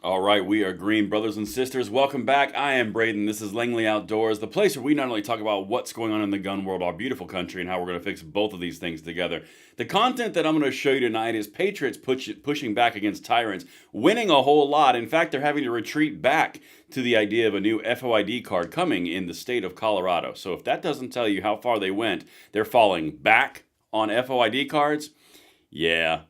All right, we are green, brothers and sisters. Welcome back. I am Braden. This is Langley Outdoors, the place where we not only talk about what's going on in the gun world, our beautiful country, and how we're going to fix both of these things together. The content that I'm going to show you tonight is Patriots pushing back against tyrants, winning a whole lot. In fact, they're having to retreat back to the idea of a new FOID card coming in the state of Colorado. So if that doesn't tell you how far they went, they're falling back on FOID cards. Yeah,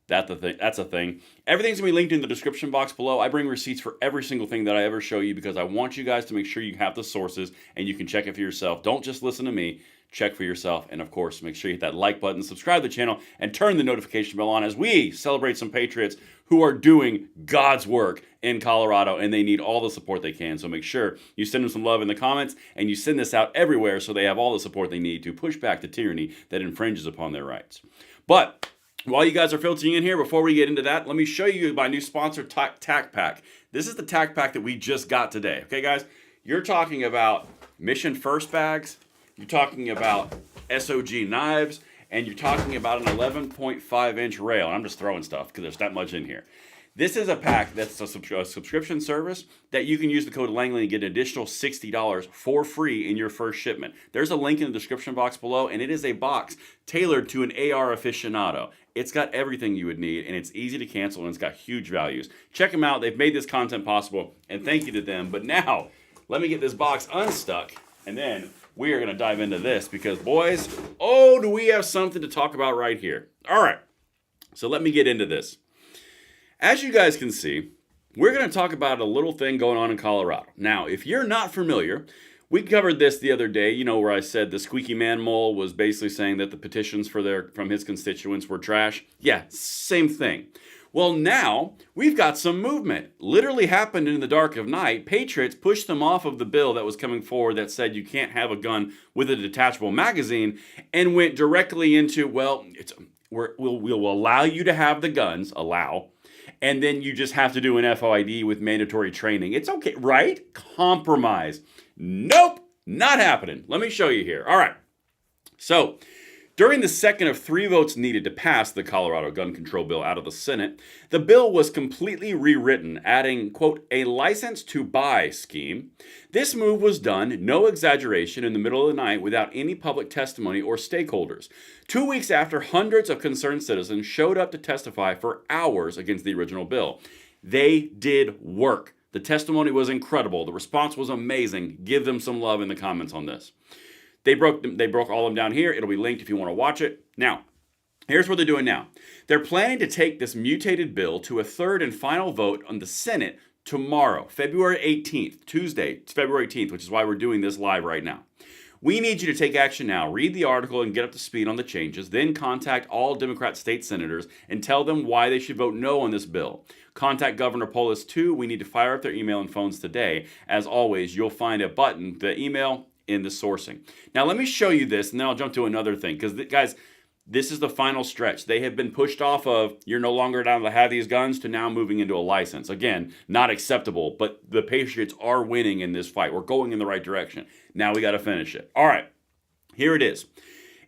that's a thing. Everything's going to be linked in the description box below. I bring receipts for every single thing that I ever show you because I want you guys to make sure you have the sources and you can check it for yourself. Don't just listen to me. Check for yourself. And of course, make sure you hit that like button, subscribe to the channel, and turn the notification bell on as we celebrate some Patriots who are doing God's work in Colorado, and they need all the support they can. So make sure you send them some love in the comments, and you send this out everywhere so they have all the support they need to push back the tyranny that infringes upon their rights. But while you guys are filtering in here, before we get into that, let me show you my new sponsor, Tac Pack. This is the Tac Pack that we just got today. Okay, guys? You're talking about Mission First bags, you're talking about SOG knives, and you're talking about an 11.5-inch rail. And I'm just throwing stuff because there's that much in here. This is a pack that's a subscription service that you can use the code Langley and get an additional $60 for free in your first shipment. There's a link in the description box below, and it is a box tailored to an AR aficionado. It's got everything you would need, and it's easy to cancel, and it's got huge values. Check them out. They've made this content possible, and thank you to them. But now, let me get this box unstuck, and then we are going to dive into this because, boys, oh, do we have something to talk about right here. All right, so let me get into this. As you guys can see, we're going to talk about a little thing going on in Colorado. Now, if you're not familiar, we covered this the other day, you know, where I said the squeaky man mole was basically saying that the petitions from his constituents were trash. Yeah, same thing. Well, now we've got some movement. Literally happened in the dark of night. Patriots pushed them off of the bill that was coming forward that said you can't have a gun with a detachable magazine and went directly into, well, we'll allow you to have the guns, and then you just have to do an FOID with mandatory training. It's okay, right? Compromise. Nope, not happening. Let me show you here. All right. So, during the second of 3 votes needed to pass the Colorado gun control bill out of the Senate, the bill was completely rewritten, adding, quote, a license to buy scheme. This move was done, no exaggeration, in the middle of the night without any public testimony or stakeholders. 2 weeks after hundreds of concerned citizens showed up to testify for hours against the original bill. They did work. The testimony was incredible. The response was amazing. Give them some love in the comments on this. They broke all of them down here. It'll be linked if you want to watch it. Now, here's what they're doing now. They're planning to take this mutated bill to a third and final vote on the Senate tomorrow, February 18th, Tuesday. It's February 18th, which is why we're doing this live right now. We need you to take action now. Read the article and get up to speed on the changes. Then contact all Democrat state senators and tell them why they should vote no on this bill. Contact Governor Polis too. We need to fire up their email and phones today. As always, you'll find a button, the email, in the sourcing. Now, let me show you this, and then I'll jump to another thing. Because, guys, this is the final stretch. They have been pushed off of, you're no longer down to have these guns, to now moving into a license. Again, not acceptable, but the Patriots are winning in this fight. We're going in the right direction. Now we got to finish it. All right, here it is.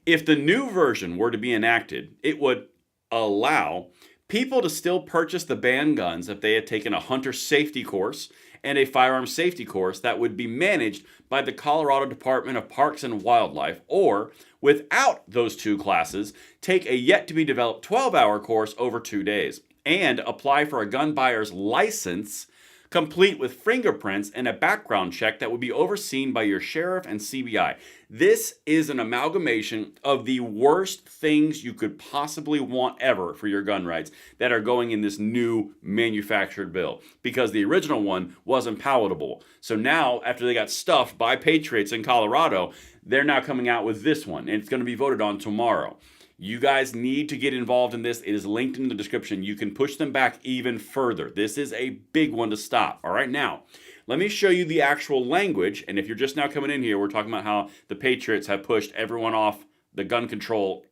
If the new version were to be enacted, it would allow people to still purchase the banned guns if they had taken a hunter safety course and a firearm safety course that would be managed by the Colorado Department of Parks and Wildlife, or without those 2 classes, take a yet-to-be-developed 12-hour course over 2 days, and apply for a gun buyer's license complete with fingerprints and a background check that would be overseen by your sheriff and CBI. This is an amalgamation of the worst things you could possibly want ever for your gun rights that are going in this new manufactured bill, because the original one wasn't palatable. So now, after they got stuffed by Patriots in Colorado, they're now coming out with this one, and it's going to be voted on tomorrow. You guys need to get involved in this. It is linked in the description. You can push them back even further. This is a big one to stop. All right, now, let me show you the actual language. And if you're just now coming in here, we're talking about how the Patriots have pushed everyone off the gun control,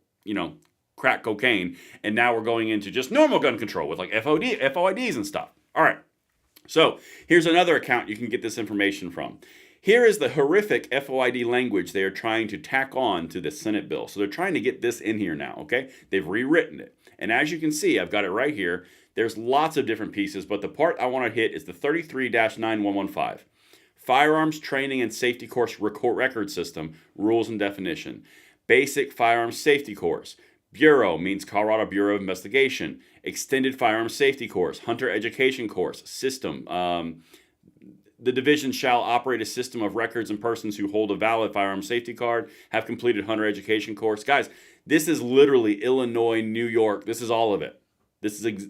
crack cocaine. And now we're going into just normal gun control with like FOIDs and stuff. All right, so here's another account you can get this information from. Here is the horrific FOID language they are trying to tack on to the Senate bill. So they're trying to get this in here now, okay? They've rewritten it. And as you can see, I've got it right here. There's lots of different pieces, but the part I want to hit is the 33-9115. Firearms Training and Safety Course Record System, Rules and Definition. Basic Firearms Safety Course. Bureau means Colorado Bureau of Investigation. Extended Firearms Safety Course. Hunter Education Course. System. The division shall operate a system of records and persons who hold a valid firearm safety card, have completed hunter education course. Guys, this is literally Illinois, New York. This is all of it. This is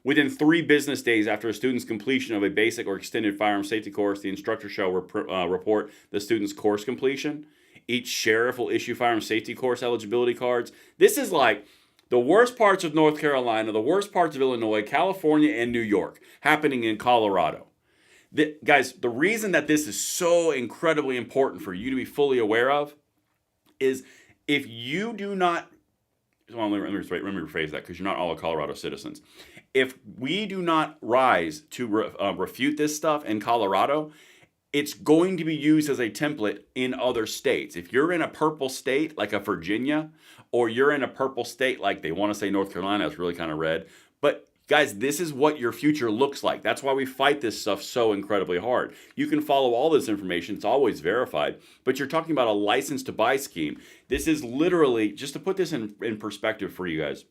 within 3 business days after a student's completion of a basic or extended firearm safety course, the instructor shall report the student's course completion. Each sheriff will issue firearm safety course eligibility cards. This is like the worst parts of North Carolina, the worst parts of Illinois, California, and New York happening in Colorado. Guys, the reason that this is so incredibly important for you to be fully aware of is if you do not, well, let me rephrase that because you're not all Colorado citizens. If we do not rise to refute this stuff in Colorado, it's going to be used as a template in other states. If you're in a purple state like a Virginia, or you're in a purple state like they want to say North Carolina, it's really kind of red, but guys, this is what your future looks like. That's why we fight this stuff so incredibly hard. You can follow all this information. It's always verified. But you're talking about a license to buy scheme. This is literally, just to put this in perspective for you guys,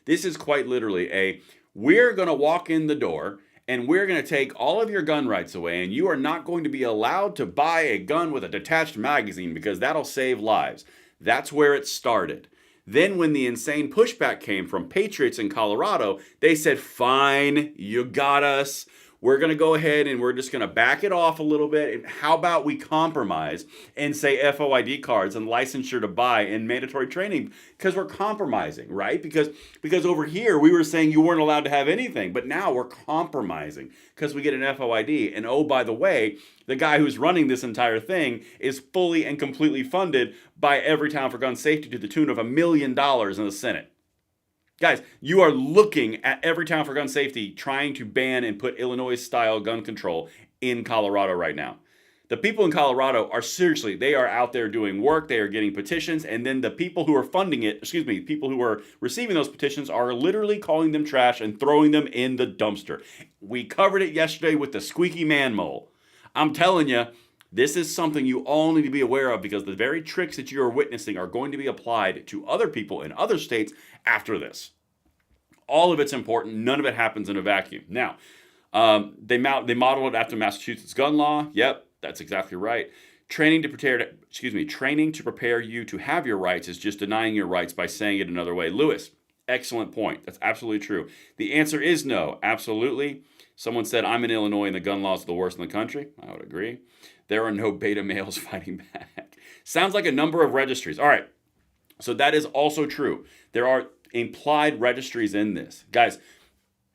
this is quite literally we're going to walk in the door and we're going to take all of your gun rights away, and you are not going to be allowed to buy a gun with a detached magazine because that'll save lives. That's where it started. Then when the insane pushback came from Patriots in Colorado, they said, fine, you got us. We're going to go ahead and we're just going to back it off a little bit. And how about we compromise and say FOID cards and licensure to buy and mandatory training, because we're compromising, right? Because over here we were saying you weren't allowed to have anything, but now we're compromising because we get an FOID. And oh, by the way, the guy who's running this entire thing is fully and completely funded by Everytown for Gun Safety to the tune of $1 million in the Senate. Guys, you are looking at Everytown for Gun Safety trying to ban and put Illinois-style gun control in Colorado right now. The people in Colorado are seriously, they are out there doing work, they are getting petitions, and then the people who are funding it, people who are receiving those petitions are literally calling them trash and throwing them in the dumpster. We covered it yesterday with the squeaky man mole. I'm telling you, this is something you all need to be aware of because the very tricks that you are witnessing are going to be applied to other people in other states after this. All of it's important. None of it happens in a vacuum. Now, they modeled it after Massachusetts gun law. Yep, that's exactly right. Training to prepare you to have your rights is just denying your rights by saying it another way. Lewis, excellent point. That's absolutely true. The answer is no, absolutely. Someone said, I'm in Illinois and the gun laws are the worst in the country. I would agree. There are no beta males fighting back. Sounds like a number of registries. All right, so that is also true. There are implied registries in this. Guys,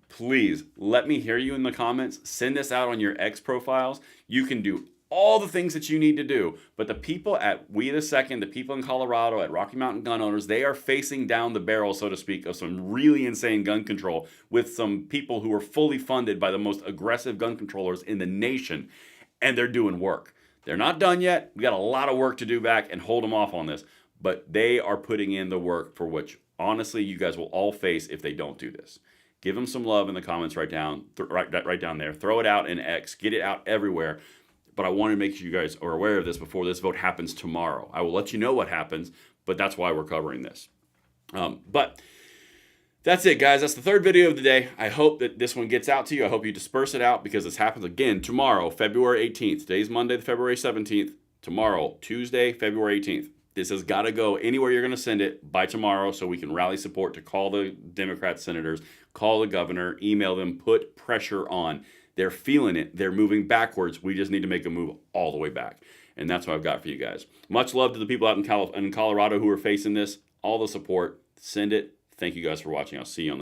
please let me hear you in the comments. Send this out on your X profiles. You can do all the things that you need to do, but the people at We the Second, the people in Colorado, at Rocky Mountain Gun Owners, they are facing down the barrel, so to speak, of some really insane gun control with some people who are fully funded by the most aggressive gun controllers in the nation, and they're doing work. They're not done yet. We got a lot of work to do back and hold them off on this, but they are putting in the work for which, honestly, you guys will all face if they don't do this. Give them some love in the comments right down there. Throw it out in X. Get it out everywhere. But I want to make sure you guys are aware of this before this vote happens tomorrow. I will let you know what happens, but that's why we're covering this. But that's it, guys. That's the third video of the day. I hope that this one gets out to you. I hope you disperse it out because this happens again tomorrow, February 18th. Today's Monday, February 17th. Tomorrow, Tuesday, February 18th. This has got to go anywhere you're going to send it by tomorrow so we can rally support to call the Democrat senators, call the governor, email them, put pressure on. They're feeling it. They're moving backwards. We just need to make a move all the way back. And that's what I've got for you guys. Much love to the people out in Colorado who are facing this. All the support. Send it. Thank you guys for watching. I'll see you on the